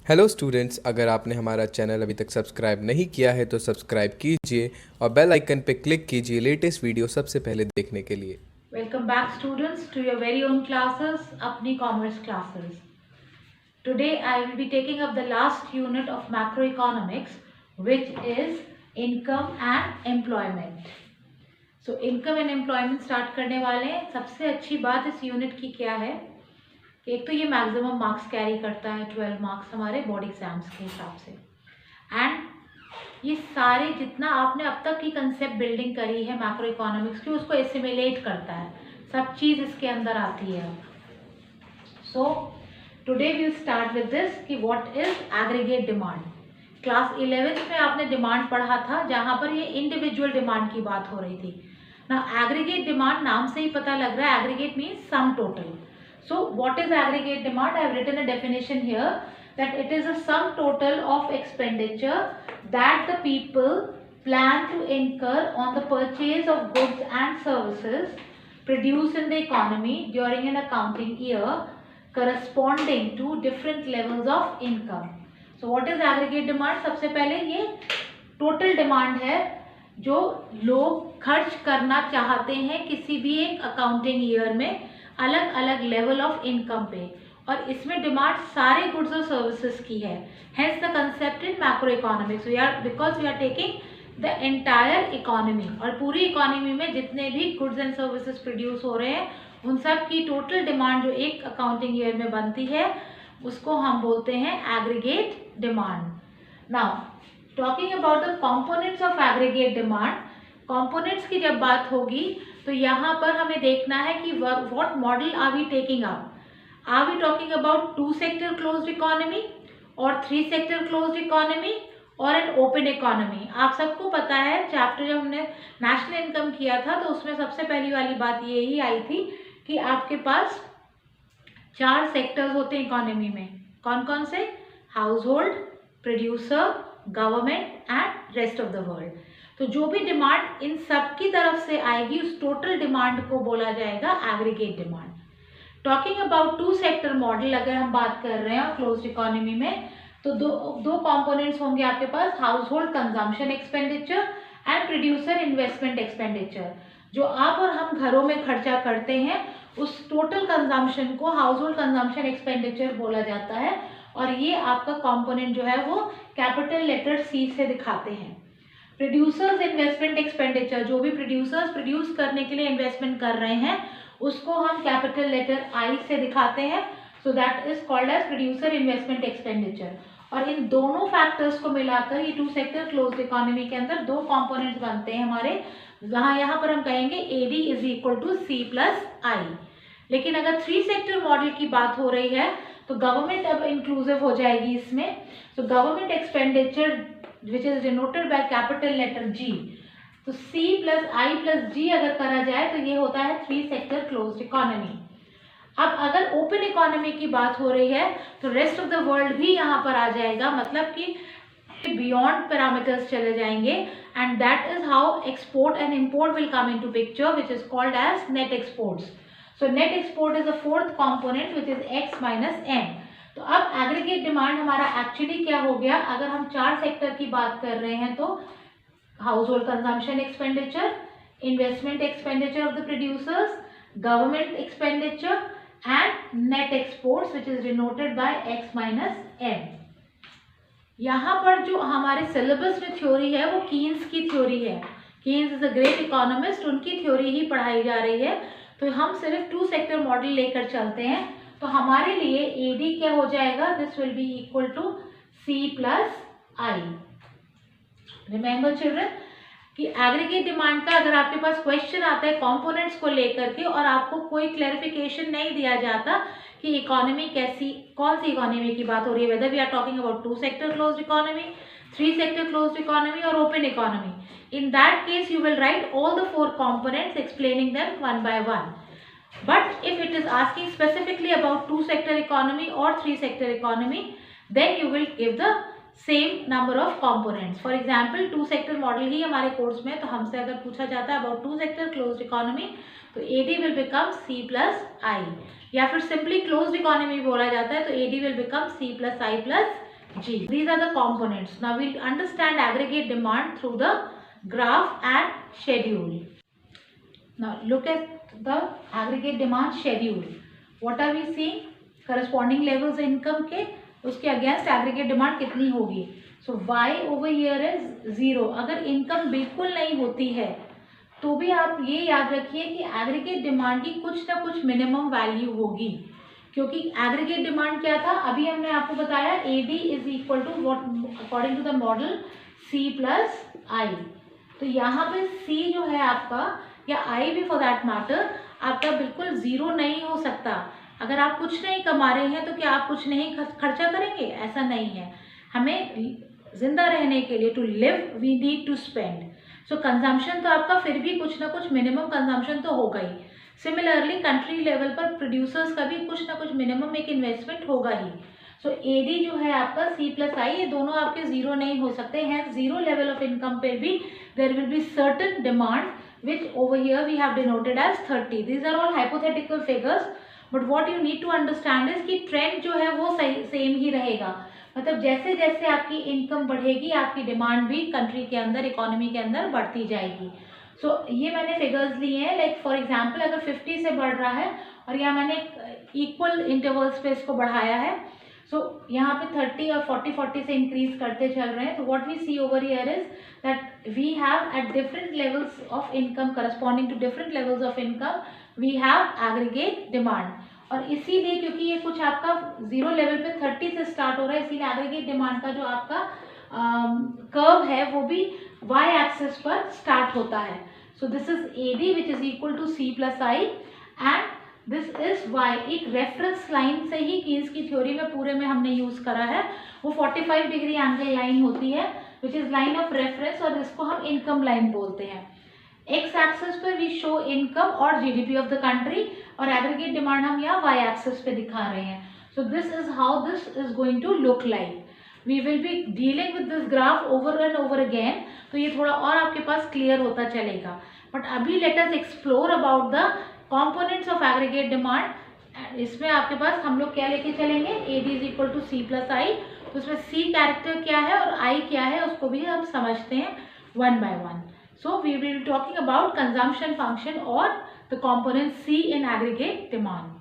Hello students, अगर आपने हमारा चैनल अभी तक सब्सक्राइब नहीं किया है तो सब्सक्राइब कीजिए और बेल आइकन पे क्लिक कीजिए लेटेस्ट वीडियो सबसे पहले देखने के लिए। Welcome back students to your very own classes, Apni Commerce classes. Today I will be taking up the last unit of macroeconomics, which is income and employment. So income and employment start करने वाले हैं। सबसे अच्छी बात इस unit की क्या है कि एक तो ये मैक्सिमम मार्क्स कैरी करता है, 12 मार्क्स हमारे बोर्ड एग्जाम्स के हिसाब से। एंड ये सारे जितना आपने अब तक की कंसेप्ट बिल्डिंग करी है मैक्रो इकोनॉमिक्स की, उसको एसिमिलेट करता है, सब चीज़ इसके अंदर आती है। So today we start with this कि what is aggregate demand. Class 11th में आपने डिमांड पढ़ा था, जहाँ पर ये इंडिविजुअल डिमांड की बात हो रही थी ना। एग्रीगेट डिमांड नाम से ही पता लग रहा है, aggregate means sum total. So what is aggregate demand? I have written a definition here that it is a sum total of expenditure that the people plan to incur on the purchase of goods and services produced in the economy during an accounting year corresponding to different levels of income. So what is aggregate demand? सबसे पहले ये total demand है जो लोग खर्च करना चाहते हैं किसी भी एक अकाउंटिंग ईयर में अलग अलग लेवल ऑफ इनकम पे, और इसमें डिमांड सारे गुड्स और सर्विसेज की है। Hence the concept in macroeconomics we are because we are taking the entire economy, और पूरी इकोनॉमी में जितने भी गुड्स एंड सर्विसेज प्रोड्यूस हो रहे हैं उन सब की टोटल डिमांड जो एक अकाउंटिंग ईयर में बनती है उसको हम बोलते हैं aggregate demand. Now talking about the components of aggregate demand, components की जब बात होगी तो यहाँ पर हमें देखना है कि what model are we taking up. Are we talking about two sector closed economy or three sector closed economy और an open economy? आप सबको पता है चैप्टर जब हमने नेशनल इनकम किया था तो उसमें सबसे पहली वाली बात यही आई थी कि आपके पास 4 सेक्टर्स होते हैं इकोनॉमी में। कौन कौन से? House hold, producer, government and rest of the world. तो जो भी डिमांड इन सब की तरफ से आएगी उस टोटल डिमांड को बोला जाएगा aggregate demand. Talking about two sector model अगर हम बात कर रहे हैं क्लोज्ड इकोनॉमी में, तो दो कंपोनेंट्स होंगे आपके पास, household consumption expenditure and producer investment expenditure. जो आप और हम घरों में खर्चा करते हैं उस टोटल कंजम्पशन को हाउस होल्ड कंजम्पशन एक्सपेंडिचर बोला जाता है, और ये आपका कंपोनेंट जो है वो कैपिटल लेटर सी से दिखाते हैं। प्रोड्यूसर्स इन्वेस्टमेंट एक्सपेंडिचर, जो भी प्रोड्यूसर्स प्रोड्यूस करने के लिए इन्वेस्टमेंट कर रहे हैं उसको हम कैपिटल लेटर आई से दिखाते हैं। So that is called as producer investment expenditure. और इन दोनों फैक्टर्स को मिलाकर ये टू सेक्टर क्लोज्ड इकोनॉमी के अंदर दो कंपोनेंट्स बनते हैं हमारे, जहां यहाँ पर हम कहेंगे AD is equal to C plus I. लेकिन अगर थ्री सेक्टर मॉडल की बात हो रही है तो गवर्नमेंट अब इंक्लूसिव हो जाएगी इसमें। So government expenditure which is denoted by capital letter G, तो C plus I plus G अगर करा जाए तो ये होता है थ्री सेक्टर क्लोज्ड इकोनॉमी। अब अगर ओपन इकोनॉमी की बात हो रही है तो रेस्ट ऑफ द वर्ल्ड भी यहाँ पर आ जाएगा, मतलब कि बियॉन्ड पैरामीटर्स चले जाएंगे, and that is how export and import will come into picture which is called as net exports. So net export is the fourth component which is X minus M. तो अब aggregate demand हमारा actually क्या हो गया, अगर हम 4 sector की बात कर रहे हैं तो household consumption expenditure, investment expenditure of the producers, government expenditure and net exports which is denoted by x minus m। यहाँ पर जो हमारे सिलेबस में थ्योरी है वो कीन्स की थ्योरी है। Keynes is a great economist, उनकी थ्योरी ही पढ़ाई जा रही है। तो हम सिर्फ टू सेक्टर मॉडल लेकर चलते हैं, तो हमारे लिए एडी क्या हो जाएगा, this will be equal to C plus I. Remember children कि एग्रीगेट डिमांड का अगर आपके पास क्वेश्चन आता है कंपोनेंट्स को लेकर के और आपको कोई क्लैरिफिकेशन नहीं दिया जाता कि इकोनॉमी कैसी, कौन सी इकोनॉमी की बात हो रही है, whether we are talking about two sector closed economy, three sector closed economy और open economy, in that case you will write all the 4 components explaining them one by one. But if it is asking specifically about two sector economy or three sector economy, then you will give the same number of components. For example two sector model ही हमारे course में, तो हमसे अगर पूछा जाता है about two sector closed economy तो AD will become C plus I, या फिर सिंपली क्लोज्ड इकोनॉमी बोला जाता है तो AD will become C plus I plus G. These are the components. Now we'll understand aggregate demand through the graph and schedule. Now look at the aggregate demand schedule. What are we seeing? Corresponding levels income के उसके against aggregate demand कितनी होगी? So y over here is 0. अगर income बिल्कुल नहीं होती है तो भी आप ये याद रखिए कि एग्रीगेट डिमांड की कुछ ना कुछ मिनिमम वैल्यू होगी, क्योंकि एग्रीगेट डिमांड क्या था अभी हमने आपको बताया, AD is equal to what according to the model C plus I. तो यहाँ पे C जो है आपका, या I भी फॉर दैट मैटर, आपका बिल्कुल ज़ीरो नहीं हो सकता। अगर आप कुछ नहीं कमा रहे हैं तो क्या आप कुछ नहीं खर्चा करेंगे? ऐसा नहीं है। हमें जिंदा रहने के लिए, to live we need to spend. So consumption तो आपका फिर भी कुछ ना कुछ मिनिमम कंजम्पशन तो होगा ही। सिमिलरली कंट्री लेवल पर प्रोड्यूसर्स का भी कुछ ना कुछ मिनिमम एक इन्वेस्टमेंट होगा ही। सो AD जो है आपका C प्लस आई, ये दोनों आपके जीरो नहीं हो सकते हैं। जीरो लेवल ऑफ इनकम पे भी there will be certain demand which over here we have denoted as 30. These are all hypothetical figures, but what you need to understand is कि trend जो है वो सेम ही रहेगा। मतलब जैसे जैसे आपकी इनकम बढ़ेगी आपकी डिमांड भी कंट्री के अंदर, इकोनॉमी के अंदर बढ़ती जाएगी। सो ये मैंने फिगर्स लिए हैं, लाइक फॉर एग्जांपल अगर 50 से बढ़ रहा है और यहाँ मैंने इक्वल इंटरवल्स पे इसको बढ़ाया है, सो यहाँ पे 30 और 40 से इंक्रीज करते चल रहे हैं। तो what we see over here is that we have at different levels of income, corresponding to different levels of income, we have aggregate demand. और इसीलिए क्योंकि ये कुछ आपका जीरो लेवल पे 30 से स्टार्ट हो रहा है, इसीलिए एग्रीगेट डिमांड का जो आपका कर्व है वो भी वाई एक्सिस पर स्टार्ट होता है। So this is AD which is equal to C plus I and this is Y. एक रेफरेंस लाइन से ही कीन्स की थ्योरी में पूरे में हमने यूज करा है, वो 45 डिग्री एंगल लाइन होती है which is line of reference, और इसको हम इनकम लाइन बोलते हैं। एक्स एक्सिस पर वी शो इनकम और GDP ऑफ द कंट्री, और एग्रीगेट डिमांड हम यहाँ वाई एक्सिस पे दिखा रहे हैं। So this is how this is going to look like. We will be dealing with this graph over and over again, तो ये थोड़ा और आपके पास क्लियर होता चलेगा। बट अभी let us explore about the components of aggregate demand. इसमें आपके पास हम लोग क्या लेके चलेंगे, AD is equal to C plus I. तो उसमें C कैरेक्टर क्या है और I क्या है उसको भी हम समझते हैं one by one. So we will talking about consumption function और the component C in aggregate demand.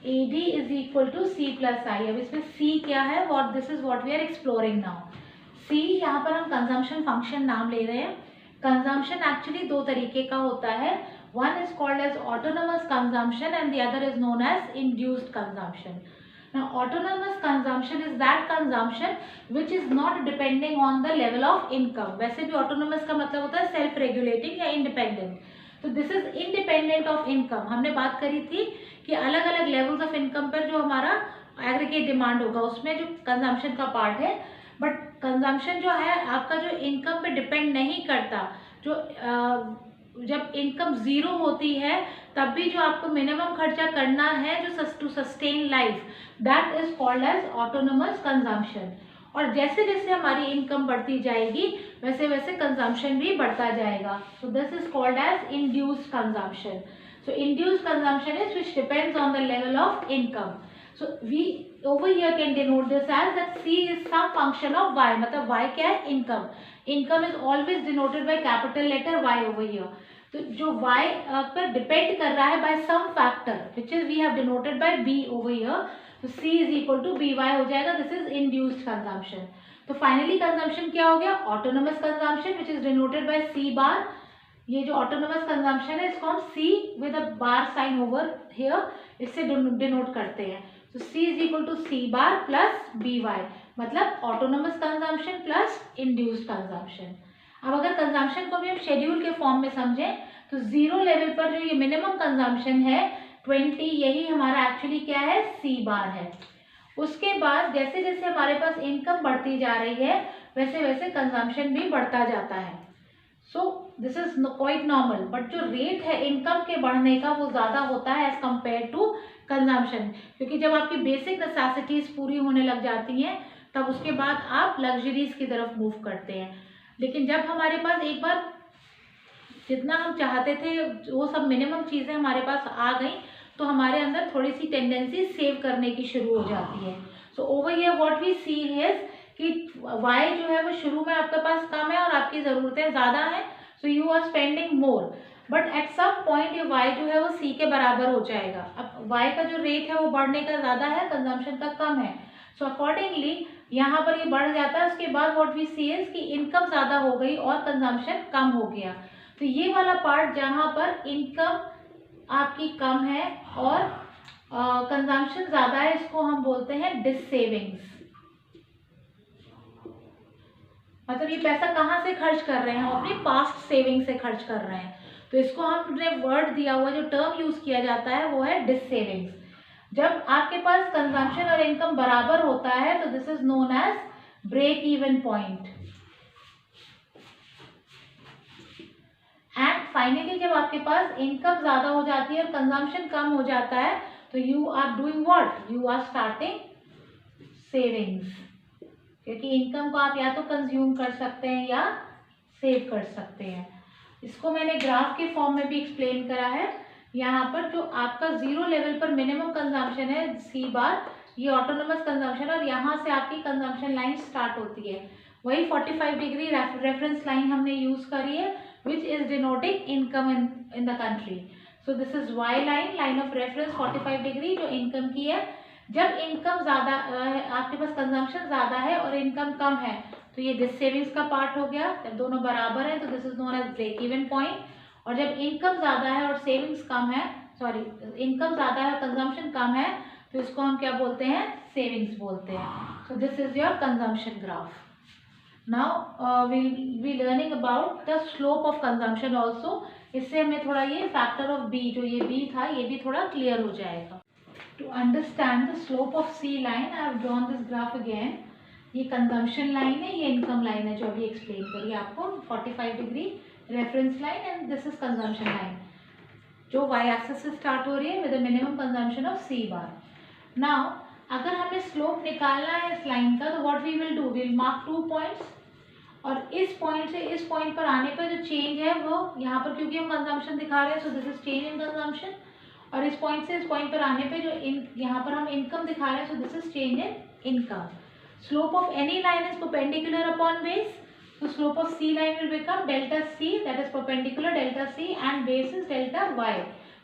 AD is equal to C plus I. अब इसमें C क्या है, what this is what we are exploring now. C यहाँ पर हम consumption function नाम ले रहे हैं। कंजम्पशन एक्चुअली दो तरीके का होता है, one is called as autonomous consumption and the other is known as induced consumption. Now autonomous consumption is that consumption which is not depending on the level of income. वैसे भी autonomous का मतलब होता है self regulating या independent, तो this is independent of income। हमने बात करी थी कि अलग अलग levels of income पर जो हमारा aggregate demand होगा उसमें जो consumption का part है, बट कंजम्पशन जो है आपका जो इनकम पे डिपेंड नहीं करता। जो जब इनकम ज़ीरो होती है तब भी जो आपको मिनिमम खर्चा करना है जो to sustain life, that is called as autonomous consumption. और जैसे जैसे हमारी इनकम बढ़ती जाएगी वैसे वैसे कंजम्पशन भी बढ़ता जाएगा। So this is called as induced consumption. So induced consumption is which depends on the level of income. So we over here can denote this as that C is some function of Y, मतलब Y क्या है, income. Income is always denoted by capital letter Y over here. तो जो Y पर depend कर रहा है by some factor which is we have denoted by B over here. तो C is equal to BY हो जाएगा. This is induced consumption. तो finally consumption क्या हो गया, autonomous consumption which is denoted by C bar. ये जो autonomous consumption है इसको हम C with a bar sign over here इससे denote करते हैं। तो C is equal to C bar plus BY, मतलब autonomous consumption plus induced consumption. अब अगर कंजम्पशन को भी हम शेड्यूल के फॉर्म में समझें तो जीरो लेवल पर जो ये मिनिमम कंजम्पशन है 20, यही हमारा एक्चुअली क्या है, C बार है। उसके बाद जैसे जैसे हमारे पास इनकम बढ़ती जा रही है वैसे वैसे कंजम्पशन भी बढ़ता जाता है। So this is quite normal, but जो रेट है इनकम के बढ़ने का वो ज़्यादा होता है एज कम्पेयर टू कंजम्पशन, क्योंकि जब आपकी बेसिक नेसेसिटीज़ पूरी होने लग जाती हैं तब उसके बाद आप लग्जरीज की तरफ मूव करते हैं। लेकिन जब हमारे पास एक बार जितना हम चाहते थे वो सब मिनिमम चीज़ें हमारे पास आ गई तो हमारे अंदर थोड़ी सी टेंडेंसी सेव करने की शुरू हो जाती है। So over here what we see is कि वाई जो है वो शुरू में आपके पास कम है और आपकी ज़रूरतें ज़्यादा हैं, so you are spending more, but at some point ये वाई जो है वो सी के बराबर हो जाएगा। अब वाई का जो रेट है वो बढ़ने का ज़्यादा है, कंजम्पशन का कम है, सो अकॉर्डिंगली यहाँ पर ये बढ़ जाता है। उसके बाद व्हाट वी सी इज कि इनकम ज़्यादा हो गई और कंजम्पशन कम हो गया। तो ये वाला पार्ट जहाँ पर इनकम आपकी कम है और कंजम्पशन ज़्यादा है, इसको हम बोलते हैं डिस सेविंग्स। मतलब ये पैसा कहाँ से खर्च कर रहे हैं, हम अपनी पास्ट सेविंग से खर्च कर रहे हैं। तो इसको हमने वर्ड दिया हुआ, जो टर्म यूज किया जाता है वो है डिस सेविंग्स। जब आपके पास कंजम्पशन और इनकम बराबर होता है तो this is known as break even point. And finally जब आपके पास इनकम ज्यादा हो जाती है और कंजम्पशन कम हो जाता है तो you are doing what, you are starting savings, क्योंकि इनकम को आप या तो कंज्यूम कर सकते हैं या सेव कर सकते हैं। इसको मैंने ग्राफ के फॉर्म में भी एक्सप्लेन करा है। यहाँ पर जो आपका जीरो लेवल पर मिनिमम कंजम्पशन है सी बार, ये ऑटोनोमस कंजम्पशन, और यहाँ से आपकी कंजम्पशन लाइन स्टार्ट होती है। वही 45 डिग्री रेफरेंस लाइन हमने यूज करी है which is denoting income in the country. So this is Y line, line of reference 45 degree जो इनकम की है। जब इनकम ज़्यादा आपके पास कंजम्पशन ज़्यादा है और इनकम कम है तो ये दिस सेविंग्स का पार्ट हो गया। जब दोनों बराबर है तो this is known as break even point. और जब इनकम ज़्यादा है और सेविंग्स कम है, सॉरी इनकम ज़्यादा है और कंजम्पशन कम है तो इसको हम क्या बोलते हैं, सेविंग्स बोलते हैं। So this is your consumption graph. Now will be learning about the slope of consumption also. इससे हमें थोड़ा ये फैक्टर ऑफ बी, जो ये बी था, ये भी थोड़ा क्लियर हो जाएगा। To understand the slope of C line, I have drawn this graph again. ये कंजम्पशन लाइन है, ये इनकम लाइन है जो अभी एक्सप्लेन करी आपको, 45 degree reference line, and this is consumption line जो वाई एक्सिस से स्टार्ट हो रही है with the minimum consumption of C bar. Now अगर हमें स्लोप निकालना है इस लाइन का तो what we will do, will mark 2 points, और इस पॉइंट से इस पॉइंट पर आने पर जो चेंज है वो यहाँ पर, क्योंकि हम कंजम्पशन दिखा रहे हैं so this is change in consumption, और इस पॉइंट से इस पॉइंट पर आने पे जो यहाँ पर हम इनकम दिखा रहे हैं so this is change in income. Slope of any line is perpendicular upon base, so slope of C line will become delta C, that is perpendicular delta C, and base is delta Y.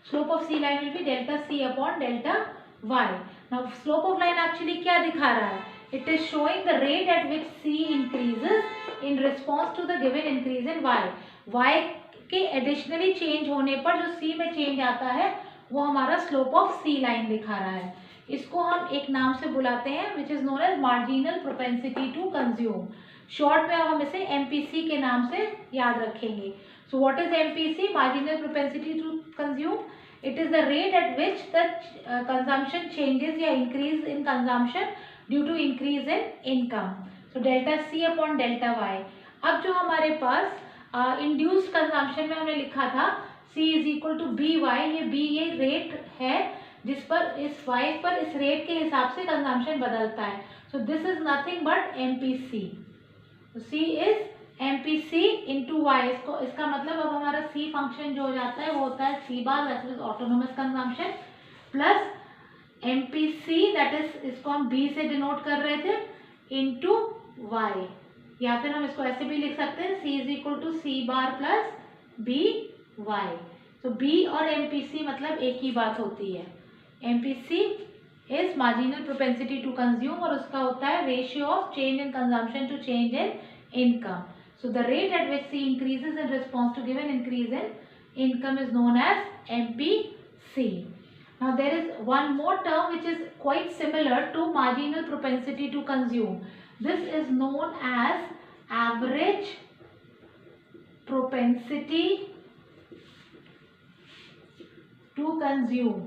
Slope of C line will be delta C upon delta Y. Now slope of line actually क्या दिखा रहा है, it is showing the rate at which C increases in response to the given increase in Y. Y के additionally change होने पर जो C में change आता है वो हमारा स्लोप ऑफ सी लाइन दिखा रहा है। इसको हम एक नाम से बुलाते हैं which is known as marginal propensity to consume. Short में हम इसे एमपीसी के नाम से याद रखेंगे। So what is MPC, marginal propensity to consume. It is the rate at which the consumption changes या increase in consumption due to increase in income. So delta C upon delta Y. अब जो हमारे पास induced consumption में हमने लिखा था C is equal to B Y, ये B ये रेट है जिस पर इस वाई पर इस रेट के हिसाब से कंजम्पशन बदलता है। So this is nothing but M P C. C is M P C into Y. इसका मतलब अब हमारा C फंक्शन जो हो जाता है वो होता है C bar, that is autonomous consumption, plus M P C, that is इसको हम B से डिनोट कर रहे थे, इंटू वाई। या फिर हम इसको ऐसे भी लिख सकते हैं C is equal to C bar plus B y। तो B और MPC मतलब एक ही बात होती है। MPC is marginal propensity to consume और उसका होता है ratio of change in consumption to change in income. So the rate at which C increases in response to given increase in income is known as MPC. Now there is one more term which is quite similar to marginal propensity to consume. This is known as average propensity to consume.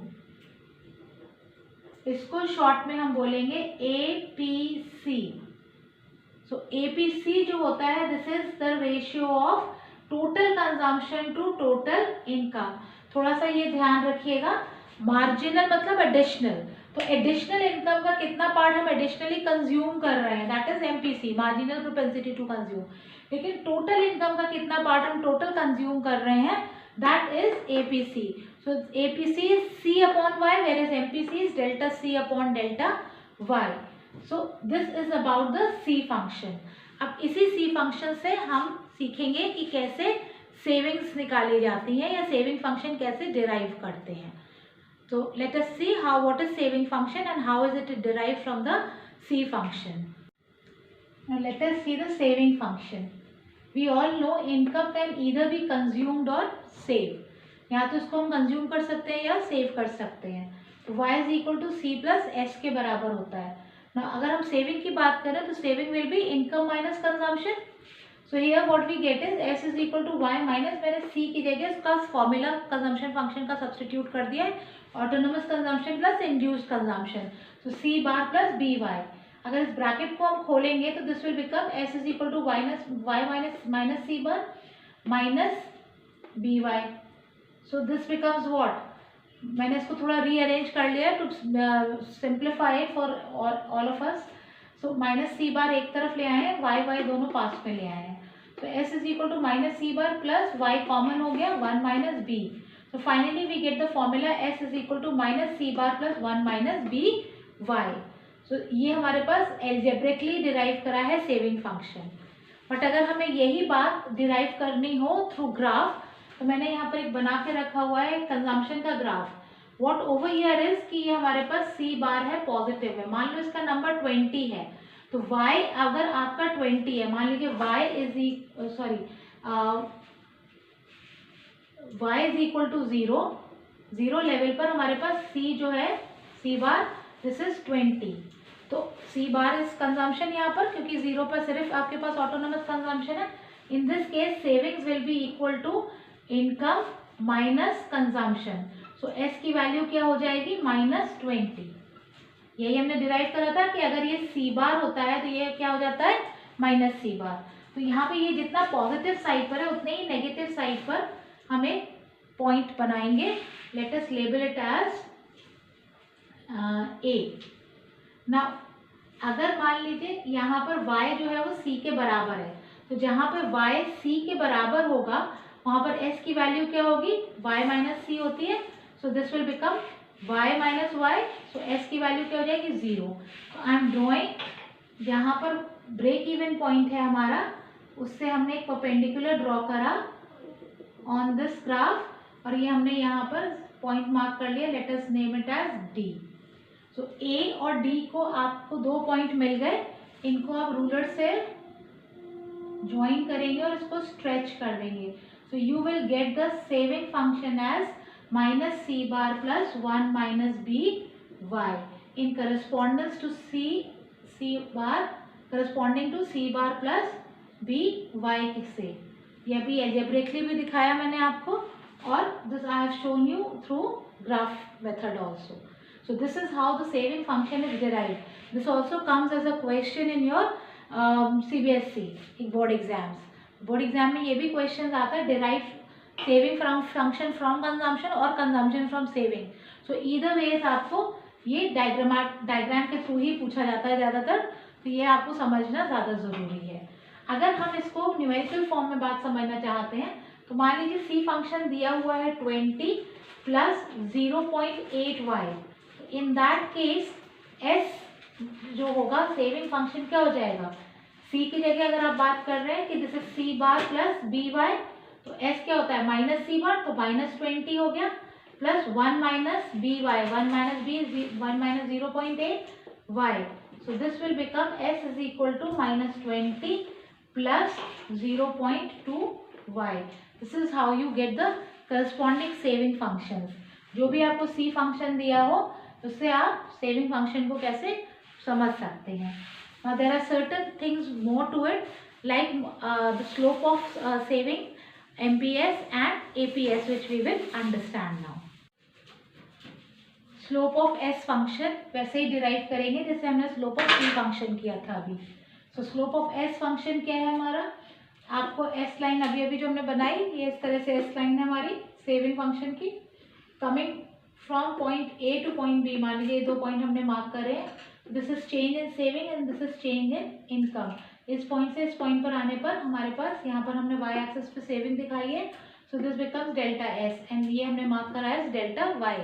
इसको short में हम बोलेंगे APC। So APC जो होता है this is the ratio of total consumption to total income. थोड़ा सा ये ध्यान रखिएगा, मार्जिनल मतलब एडिशनल, तो एडिशनल इनकम का कितना पार्ट हम एडिशनली कंज्यूम कर रहे हैं that is MPC, marginal propensity to consume. लेकिन टोटल इनकम का कितना पार्ट हम टोटल कंज्यूम कर रहे हैं that is APC. So APC is C upon Y, whereas MPC is delta C upon delta Y. So this is about the C function. अब इसी सी function से हम सीखेंगे कि कैसे सेविंग्स निकाली जाती हैं या सेविंग फंक्शन कैसे डिराइव करते हैं। So let us see how what is saving function and how is it derived from the C function. Now let us see the saving function. We all know income can either be consumed or saved. या तो इसको हम consume कर सकते हैं या save कर सकते हैं। तो y is equal to C plus S के बराबर होता है ना। अगर हम सेविंग की बात करें तो saving will be income minus consumption. So here what we get is S is equal to Y minus, मैंने सी की जगह उसका फॉर्मूला कंजम्पशन फंक्शन का सब्सटीट्यूट कर दिया है, autonomous consumption plus induced consumption. So C bar plus B Y. अगर इस ब्रैकेट को हम खोलेंगे तो this will become S is equal to Y minus C bar minus B Y. So this becomes what, मैंने इसको थोड़ा रीअरेंज कर लिया to simplify for all of us. So minus C bar एक तरफ ले आए हैं, वाई वाई दोनों पास में ले आए हैं। तो S is equal to minus C bar plus Y common हो गया 1 minus B. So finally we get the formula s is equal to minus c bar plus 1 minus b y. So ये हमारे पास algebraically derive करा है saving function. But अगर हमें यही बात derive करनी हो through graph, तो मैंने यहाँ पर एक बना के रखा हुआ है consumption का graph. What over here is कि ये हमारे पास c bar है पॉजिटिव है, मान लो इसका नंबर 20 है, तो y अगर आपका 20 है, मान लीजिए y is equal to 0 level पर हमारे पास c जो है c बार दिस इज 20। तो c बार इज कंजम्पशन यहाँ पर, क्योंकि 0 पर सिर्फ आपके पास ऑटोनोमस कंजम्पशन है। In this case savings will be equal to income minus consumption. So s की वैल्यू क्या हो जाएगी -20। यही हमने डिराइव करा था कि अगर ये c बार होता है तो ये क्या हो जाता है -c बार। तो यहाँ पे ये जितना पॉजिटिव साइड पर है उतने ही नेगेटिव साइड पर हमें पॉइंट बनाएंगे। Let us label it as A. ना अगर मान लीजिए यहाँ पर y जो है वो c के बराबर है, तो जहाँ पर y c के बराबर होगा वहाँ पर s की वैल्यू क्या होगी y माइनस सी होती है। So this will become y minus Y. So s की वैल्यू क्या हो जाएगी 0। तो आई एम ड्रॉइंग, जहाँ पर ब्रेक इवन पॉइंट है हमारा, उससे हमने एक परपेंडिकुलर ड्रॉ करा ऑन दिस ग्राफ, और ये हमने यहाँ पर पॉइंट मार्क कर लिया। Let us name it as D. So A और डी को आपको 2 पॉइंट मिल गए, इनको आप रूलर से ज्वाइन करेंगे और इसको स्ट्रेच कर देंगे। So you will get the saving function as minus C bar plus 1 minus B Y in correspondence to C bar corresponding to C bar plus B Y से। ये भी एल्जेब्रिकली भी दिखाया मैंने आपको, और this I have shown you through graph method also. So this is how the saving function is derived. This also comes as a question in your CBSE board exams. Board exam में ये भी question आता है, derive saving from function from consumption और consumption from saving. So either ways आपको ये diagram के through ही पूछा जाता है ज़्यादातर, तो ये आपको समझना ज़्यादा ज़रूरी है। अगर हम इसको न्यूमेरिकल फॉर्म में बात समझना चाहते हैं, तो मान लीजिए सी फंक्शन दिया हुआ है 20 plus 0.8y। In that case S जो होगा सेविंग फंक्शन क्या हो जाएगा, सी की जगह अगर आप बात कर रहे हैं कि this is C bar plus B Y, तो एस क्या होता है माइनस सी बार, तो -20 हो गया, plus 1 minus B Y, 1 minus B 1 minus 0.8 Y. So this will become S is equal to -20 plus 0.2 y. This is how you get the corresponding saving functions. जो भी आपको c फंक्शन दिया हो उससे आप सेविंग फंक्शन को कैसे समझ सकते हैं। Now there are certain things more to it, like the slope of saving, MPS and APS, which we will understand now. Slope of s function वैसे ही डिराइव करेंगे जैसे हमने स्लोप ऑफ c फंक्शन किया था अभी। सो स्लोप ऑफ s फंक्शन क्या है हमारा, आपको s लाइन अभी अभी जो हमने बनाई, ये इस तरह से s लाइन है हमारी सेविंग फंक्शन की, coming from point a two point b। मान लीजिए 2 पॉइंट हमने मार्क करे हैं, this is change in saving and this is change in income. इस पॉइंट से इस पॉइंट पर आने पर हमारे पास यहाँ पर हमने y एक्सिस पे सेविंग दिखाई है, so this becomes delta s, and ये हमने मार्क करा है delta y।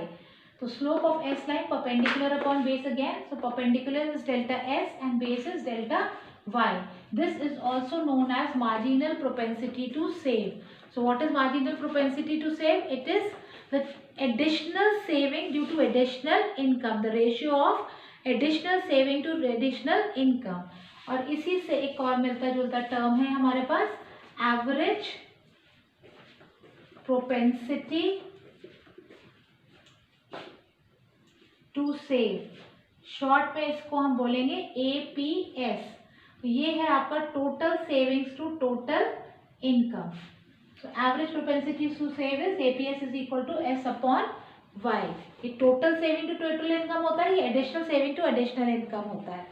So slope of S line perpendicular upon base again. So perpendicular is delta S and base is delta Y. This is also known as marginal propensity to save. So what is marginal propensity to save? It is the additional saving due to additional income. The ratio of additional saving to additional income. और इसी से एक और मिलता जुलता term है हमारे पास, average propensity to save. Short में इसको हम बोलेंगे APS. तो ये है आपका total savings to total income. So average propensity to save is APS is equal to S upon Y. ये total saving to total income होता है, ये additional saving to additional income होता है.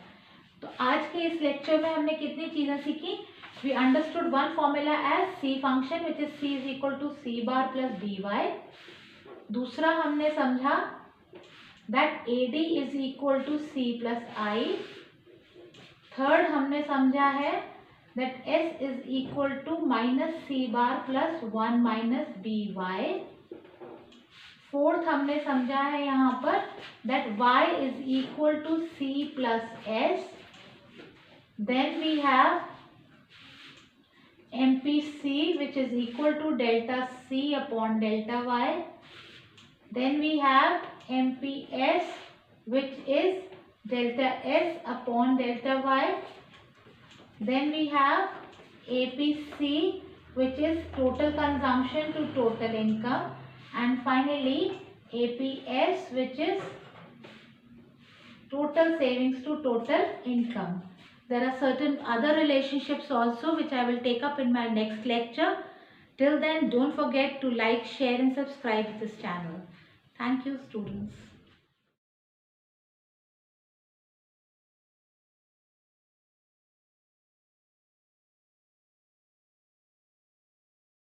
तो आज के इस लेक्चर में हमने कितनी चीजें सीखी. We understood one formula as C function which is C is equal to C bar plus DY. दूसरा हमने समझा that AD is equal to C plus I. Third हमने समझा है that S is equal to minus C bar plus 1 minus BY. Fourth हमने समझा है यहाँ पर that Y is equal to C plus S. Then we have MPC which is equal to delta C upon delta Y. Then we have MPS which is delta S upon delta Y. Then we have APC which is total consumption to total income. And finally APS which is total savings to total income. There are certain other relationships also which I will take up in my next lecture. Till then, don't forget to like, share and subscribe to this channel. Thank you, students.